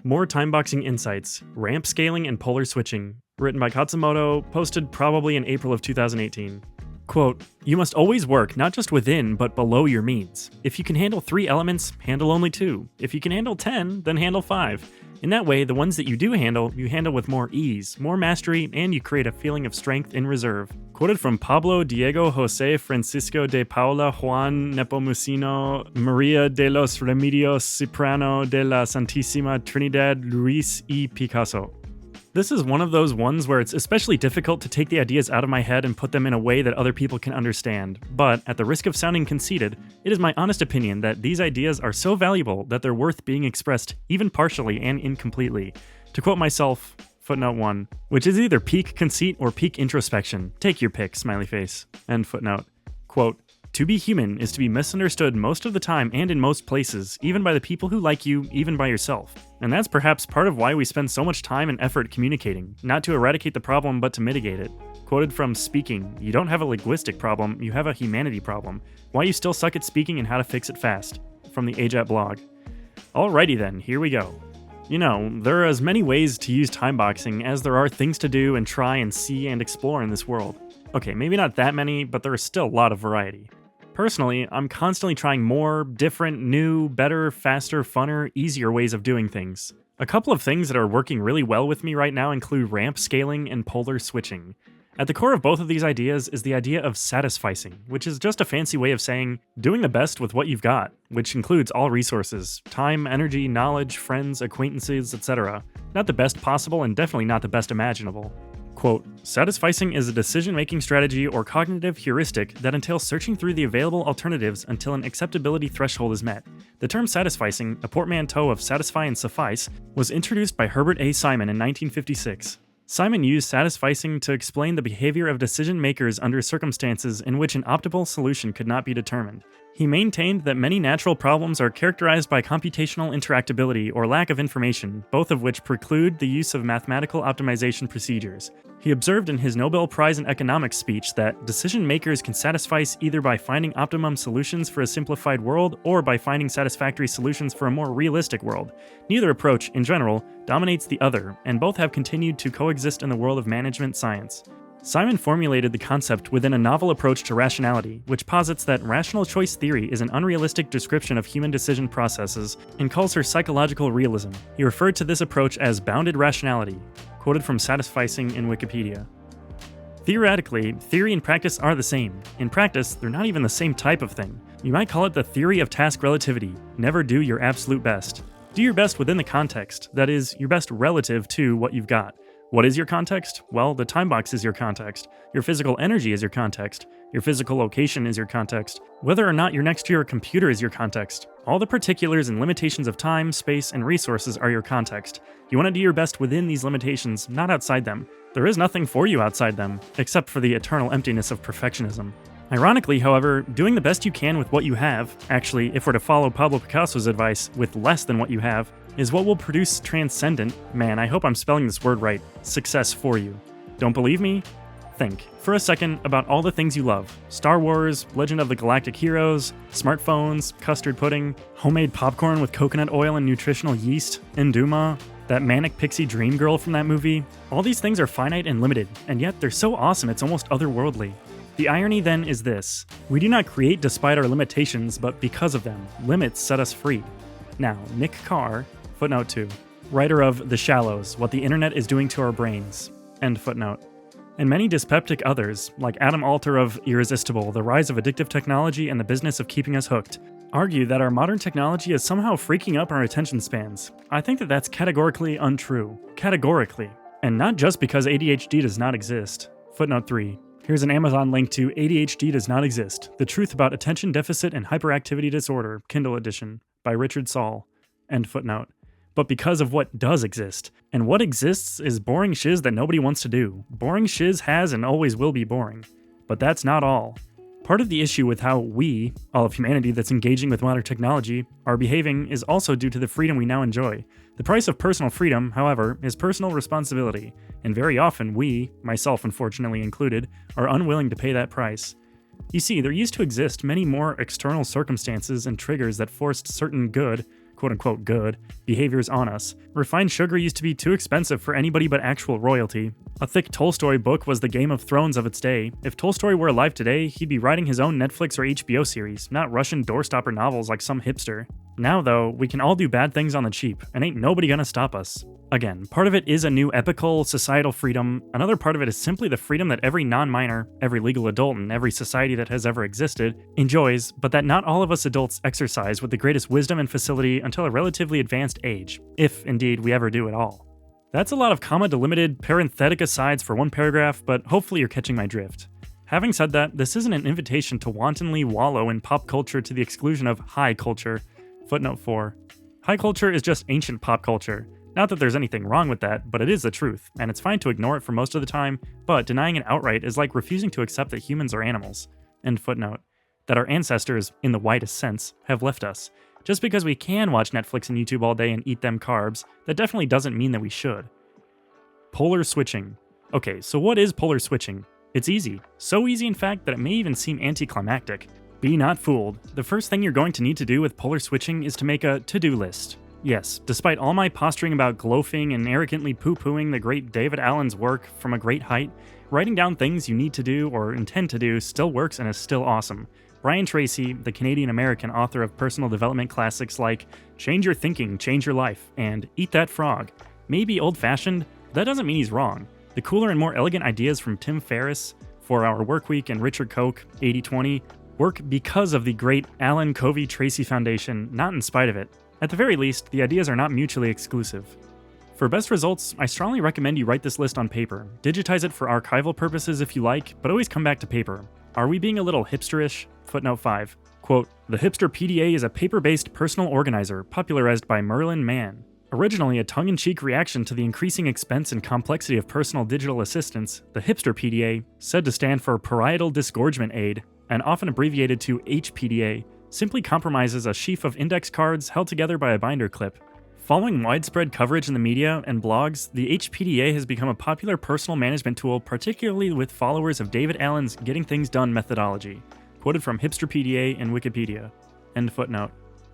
More timeboxing insights, ramp scaling and polar switching. Written by Khatzumoto, posted probably in April of 2018. Quote, "You must always work not just within, but below your means. If you can handle 3 elements, handle only 2. If you can handle 10, then handle 5. In that way, the ones that you do handle, you handle with more ease, more mastery, and you create a feeling of strength in reserve." Quoted from Pablo Diego Jose Francisco de Paula Juan Nepomuceno Maria de los Remedios Ciprano de la Santísima Trinidad Luis y Picasso. This is one of those ones where it's especially difficult to take the ideas out of my head and put them in a way that other people can understand, but at the risk of sounding conceited, it is my honest opinion that these ideas are so valuable that they're worth being expressed even partially and incompletely. To quote myself, footnote 1, which is either peak conceit or peak introspection. Take your pick, smiley face. End footnote. Quote, "To be human is to be misunderstood most of the time and in most places, even by the people who like you, even by yourself. And that's perhaps part of why we spend so much time and effort communicating, not to eradicate the problem, but to mitigate it." Quoted from Speaking, "You don't have a linguistic problem, you have a humanity problem. Why you still suck at speaking and how to fix it fast." From the AJATT blog. Alrighty then, here we go. You know, there are as many ways to use timeboxing as there are things to do and try and see and explore in this world. Okay, maybe not that many, but there is still a lot of variety. Personally, I'm constantly trying more, different, new, better, faster, funner, easier ways of doing things. A couple of things that are working really well with me right now include ramp scaling and polar switching. At the core of both of these ideas is the idea of satisficing, which is just a fancy way of saying doing the best with what you've got, which includes all resources, time, energy, knowledge, friends, acquaintances, etc. Not the best possible and definitely not the best imaginable. Quote, "Satisficing is a decision-making strategy or cognitive heuristic that entails searching through the available alternatives until an acceptability threshold is met. The term satisficing, a portmanteau of satisfy and suffice, was introduced by Herbert A. Simon in 1956. Simon used satisficing to explain the behavior of decision-makers under circumstances in which an optimal solution could not be determined. He maintained that many natural problems are characterized by computational interactability or lack of information, both of which preclude the use of mathematical optimization procedures. He observed in his Nobel Prize in Economics speech that decision makers can satisfice either by finding optimum solutions for a simplified world or by finding satisfactory solutions for a more realistic world. Neither approach, in general, dominates the other, and both have continued to coexist in the world of management science. Simon formulated the concept within a novel approach to rationality, which posits that rational choice theory is an unrealistic description of human decision processes and calls her psychological realism. He referred to this approach as bounded rationality, quoted from Satisficing in Wikipedia. Theoretically, theory and practice are the same. In practice, they're not even the same type of thing. You might call it the theory of task relativity. Never do your absolute best. Do your best within the context, that is, your best relative to what you've got. What is your context? Well, the time box is your context. Your physical energy is your context. Your physical location is your context. Whether or not you're next to your computer is your context. All the particulars and limitations of time, space, and resources are your context. You want to do your best within these limitations, not outside them. There is nothing for you outside them, except for the eternal emptiness of perfectionism. Ironically, however, doing the best you can with what you have, actually, if we're to follow Pablo Picasso's advice, with less than what you have, is what will produce transcendent, man, I hope I'm spelling this word right, success for you. Don't believe me? Think, for a second, about all the things you love. Star Wars, Legend of the Galactic Heroes, smartphones, custard pudding, homemade popcorn with coconut oil and nutritional yeast, Enduma, that manic pixie dream girl from that movie. All these things are finite and limited, and yet they're so awesome it's almost otherworldly. The irony then is this: we do not create despite our limitations, but because of them. Limits set us free. Now, Nick Carr, footnote 2, writer of The Shallows, What the Internet is Doing to Our Brains, end footnote, and many dyspeptic others, like Adam Alter of Irresistible, The Rise of Addictive Technology and the Business of Keeping Us Hooked, argue that our modern technology is somehow freaking up our attention spans. I think that that's categorically untrue. Categorically. And not just because ADHD does not exist. Footnote 3. Here's an Amazon link to ADHD Does Not Exist, The Truth About Attention Deficit and Hyperactivity Disorder, Kindle edition, by Richard Saul, end footnote. But because of what does exist. And what exists is boring shiz that nobody wants to do. Boring shiz has and always will be boring. But that's not all. Part of the issue with how we, all of humanity that's engaging with modern technology, are behaving is also due to the freedom we now enjoy. The price of personal freedom, however, is personal responsibility, and very often we, myself unfortunately included, are unwilling to pay that price. You see, there used to exist many more external circumstances and triggers that forced certain good, quote-unquote good, behaviors on us. Refined sugar used to be too expensive for anybody but actual royalty. A thick Tolstoy book was the Game of Thrones of its day. If Tolstoy were alive today, he'd be writing his own Netflix or HBO series, not Russian doorstopper novels like some hipster. Now though, we can all do bad things on the cheap, and ain't nobody gonna stop us. Again, part of it is a new epical societal freedom, another part of it is simply the freedom that every non-minor, every legal adult in every society that has ever existed, enjoys, but that not all of us adults exercise with the greatest wisdom and facility until a relatively advanced age, if indeed we ever do at all. That's a lot of comma-delimited parenthetic asides for one paragraph, but hopefully you're catching my drift. Having said that, this isn't an invitation to wantonly wallow in pop culture to the exclusion of high culture. Footnote 4. High culture is just ancient pop culture. Not that there's anything wrong with that, but it is the truth, and it's fine to ignore it for most of the time, but denying it outright is like refusing to accept that humans are animals. End footnote. That our ancestors, in the widest sense, have left us. Just because we can watch Netflix and YouTube all day and eat them carbs, that definitely doesn't mean that we should. Polar switching. Okay, so what is polar switching? It's easy. So easy in fact that it may even seem anticlimactic. Be not fooled. The first thing you're going to need to do with polar switching is to make a to-do list. Yes, despite all my posturing about gloafing and arrogantly poo-pooing the great David Allen's work from a great height, writing down things you need to do or intend to do still works and is still awesome. Brian Tracy, the Canadian-American author of personal development classics like Change Your Thinking, Change Your Life, and Eat That Frog, may be old-fashioned, but that doesn't mean he's wrong. The cooler and more elegant ideas from Tim Ferriss, 4-Hour Workweek, and Richard Koch, 80-20, work because of the great Alan Covey Tracy Foundation, not in spite of it. At the very least, the ideas are not mutually exclusive. For best results, I strongly recommend you write this list on paper. Digitize it for archival purposes if you like, but always come back to paper. Are we being a little hipsterish? Footnote 5. Quote, "The Hipster PDA is a paper-based personal organizer popularized by Merlin Mann. Originally a tongue-in-cheek reaction to the increasing expense and complexity of personal digital assistance, the Hipster PDA, said to stand for Parietal Disgorgement Aid, and often abbreviated to HPDA, simply compromises a sheaf of index cards held together by a binder clip. Following widespread coverage in the media and blogs, the HPDA has become a popular personal management tool, particularly with followers of David Allen's Getting Things Done methodology." Quoted from Hipster PDA and Wikipedia. End footnote.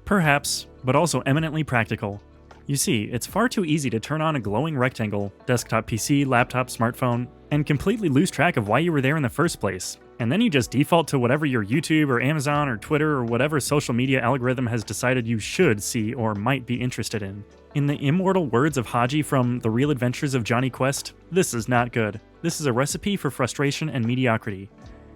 Perhaps, but also eminently practical. You see, it's far too easy to turn on a glowing rectangle, desktop PC, laptop, smartphone, and completely lose track of why you were there in the first place. And then you just default to whatever your YouTube or Amazon or Twitter or whatever social media algorithm has decided you should see or might be interested in. In the immortal words of Haji from The Real Adventures of Johnny Quest, this is not good. This is a recipe for frustration and mediocrity.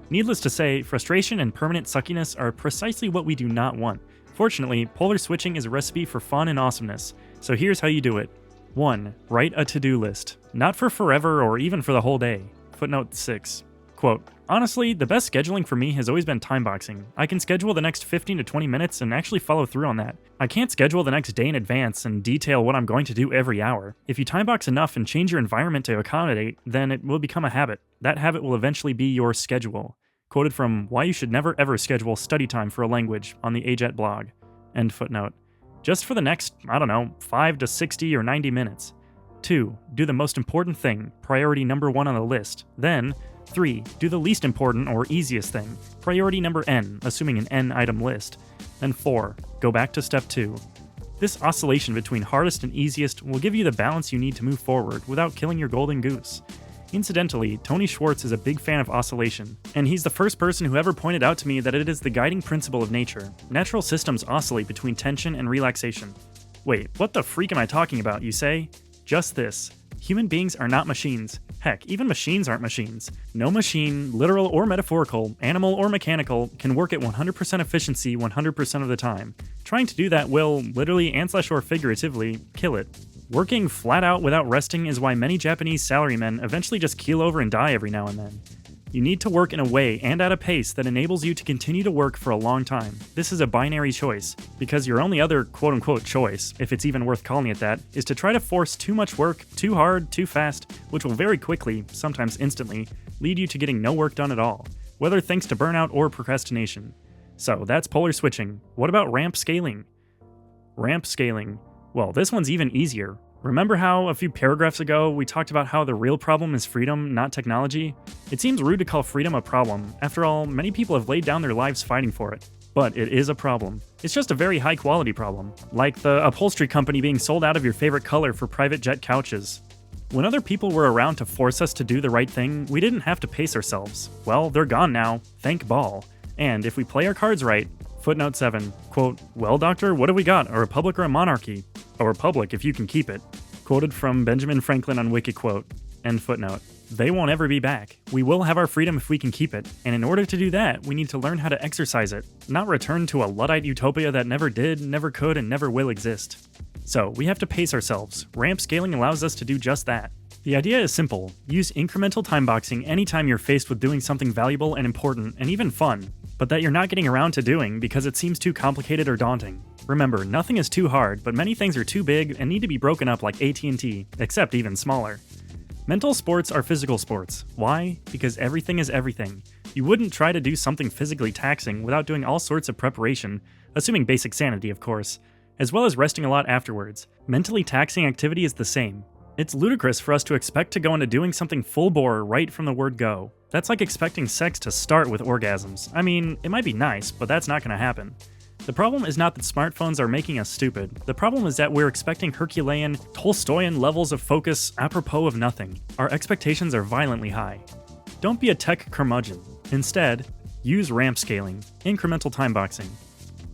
Needless to say, frustration and permanent suckiness are precisely what we do not want. Fortunately, polar switching is a recipe for fun and awesomeness, so here's how you do it. 1. Write a to-do list. Not for forever or even for the whole day. Footnote 6. Quote, "Honestly, the best scheduling for me has always been timeboxing. I can schedule the next 15 to 20 minutes and actually follow through on that. I can't schedule the next day in advance and detail what I'm going to do every hour. If you timebox enough and change your environment to accommodate, then it will become a habit. That habit will eventually be your schedule." Quoted from Why You Should Never Ever Schedule Study Time for a Language on the AJATT blog. End footnote. Just for the next, 5 to 60 or 90 minutes. 2. Do the most important thing, priority number 1 on the list. Then, 3. Do the least important or easiest thing, priority number N, assuming an N item list. Then 4. Go back to step 2. This oscillation between hardest and easiest will give you the balance you need to move forward without killing your golden goose. Incidentally, Tony Schwartz is a big fan of oscillation, and he's the first person who ever pointed out to me that it is the guiding principle of nature. Natural systems oscillate between tension and relaxation. Wait, what the freak am I talking about, you say? Just this. Human beings are not machines. Heck, even machines aren't machines. No machine, literal or metaphorical, animal or mechanical, can work at 100% efficiency 100% of the time. Trying to do that will, literally and/or figuratively, kill it. Working flat out without resting is why many Japanese salarymen eventually just keel over and die every now and then. You need to work in a way and at a pace that enables you to continue to work for a long time. This is a binary choice, because your only other quote-unquote choice, if it's even worth calling it that, is to try to force too much work, too hard, too fast, which will very quickly, sometimes instantly, lead you to getting no work done at all, whether thanks to burnout or procrastination. So that's polar switching. What about ramp scaling? Ramp scaling. Well, this one's even easier. Remember how a few paragraphs ago we talked about how the real problem is freedom, not technology? It seems rude to call freedom a problem. After all, many people have laid down their lives fighting for it. But it is a problem. It's just a very high quality problem, like the upholstery company being sold out of your favorite color for private jet couches. When other people were around to force us to do the right thing, we didn't have to pace ourselves. Well, they're gone now. Thank ball. And if we play our cards right, footnote 7, quote, "Well, doctor, what have we got, a republic or a monarchy? A republic if you can keep it." Quoted from Benjamin Franklin on Wikiquote. End footnote. They won't ever be back. We will have our freedom if we can keep it, and in order to do that, we need to learn how to exercise it, not return to a Luddite utopia that never did, never could, and never will exist. So, we have to pace ourselves. Ramp scaling allows us to do just that. The idea is simple. Use incremental timeboxing anytime you're faced with doing something valuable and important, and even fun, but that you're not getting around to doing because it seems too complicated or daunting. Remember, nothing is too hard, but many things are too big and need to be broken up like ATT, except even smaller. Mental sports are physical sports. Why? Because everything is everything. You wouldn't try to do something physically taxing without doing all sorts of preparation, assuming basic sanity, of course, as well as resting a lot afterwards. Mentally taxing activity is the same. It's ludicrous for us to expect to go into doing something full bore right from the word go. That's like expecting sex to start with orgasms. I mean, it might be nice, but that's not gonna happen. The problem is not that smartphones are making us stupid. The problem is that we're expecting Herculean, Tolstoyan levels of focus apropos of nothing. Our expectations are violently high. Don't be a tech curmudgeon. Instead, use ramp scaling, incremental timeboxing.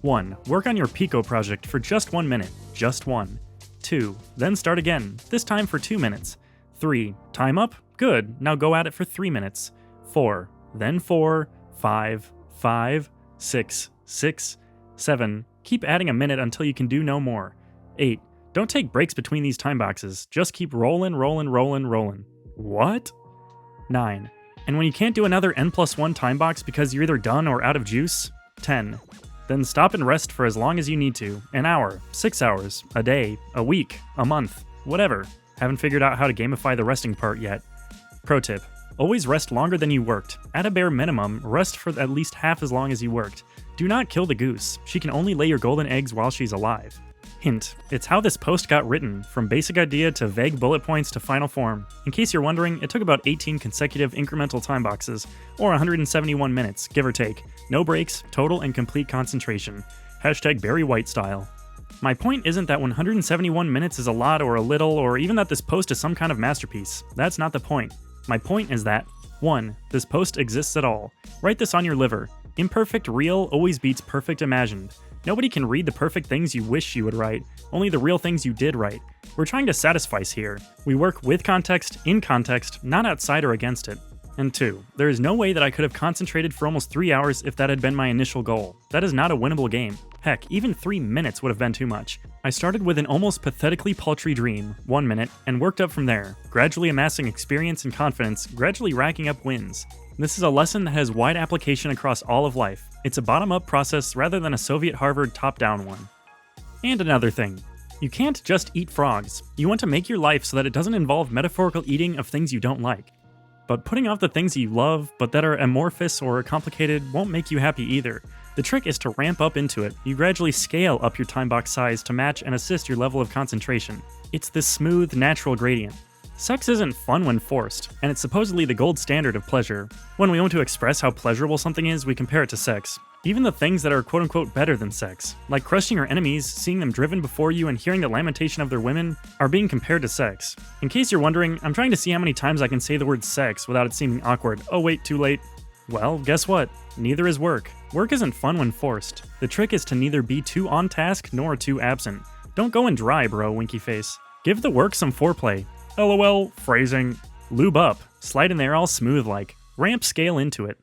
1. Work on your Pico project for just 1 minute. Just 1. 2. Then start again, this time for 2 minutes. 3. Time up? Good, now go at it for 3 minutes. 4. Then 4, 5, 5, 6, 6, 7. Keep adding a minute until you can do no more. 8. Don't take breaks between these time boxes. Just keep rolling. What? 9. And when you can't do another n+1 time box because you're either done or out of juice? 10. Then stop and rest for as long as you need to. An hour, 6 hours, a day, a week, a month, whatever. Haven't figured out how to gamify the resting part yet. Pro tip. Always rest longer than you worked. At a bare minimum, rest for at least half as long as you worked. Do not kill the goose. She can only lay your golden eggs while she's alive. Hint, it's how this post got written, from basic idea to vague bullet points to final form. In case you're wondering, it took about 18 consecutive incremental time boxes, or 171 minutes, give or take. No breaks, total and complete concentration. Hashtag Barry White style. My point isn't that 171 minutes is a lot or a little, or even that this post is some kind of masterpiece. That's not the point. My point is that 1. This post exists at all. Write this on your liver. Imperfect real always beats perfect imagined. Nobody can read the perfect things you wish you would write, only the real things you did write. We're trying to satisfy here. We work with context, in context, not outside or against it. And 2, there is no way that I could have concentrated for almost 3 hours if that had been my initial goal. That is not a winnable game. Heck, even 3 minutes would have been too much. I started with an almost pathetically paltry dream, 1 minute, and worked up from there, gradually amassing experience and confidence, gradually racking up wins. This is a lesson that has wide application across all of life. It's a bottom-up process rather than a Soviet Harvard top-down one. And another thing. You can't just eat frogs. You want to make your life so that it doesn't involve metaphorical eating of things you don't like. But putting off the things you love, but that are amorphous or complicated, won't make you happy either. The trick is to ramp up into it. You gradually scale up your time box size to match and assist your level of concentration. It's this smooth, natural gradient. Sex isn't fun when forced, and it's supposedly the gold standard of pleasure. When we want to express how pleasurable something is, we compare it to sex. Even the things that are quote-unquote better than sex, like crushing your enemies, seeing them driven before you, and hearing the lamentation of their women, are being compared to sex. In case you're wondering, I'm trying to see how many times I can say the word sex without it seeming awkward. Oh wait, too late. Well, guess what? Neither is work. Work isn't fun when forced. The trick is to neither be too on task nor too absent. Don't go in dry, bro, winky face. Give the work some foreplay. LOL, phrasing. Lube up. Slide in there all smooth like. Ramp scale into it.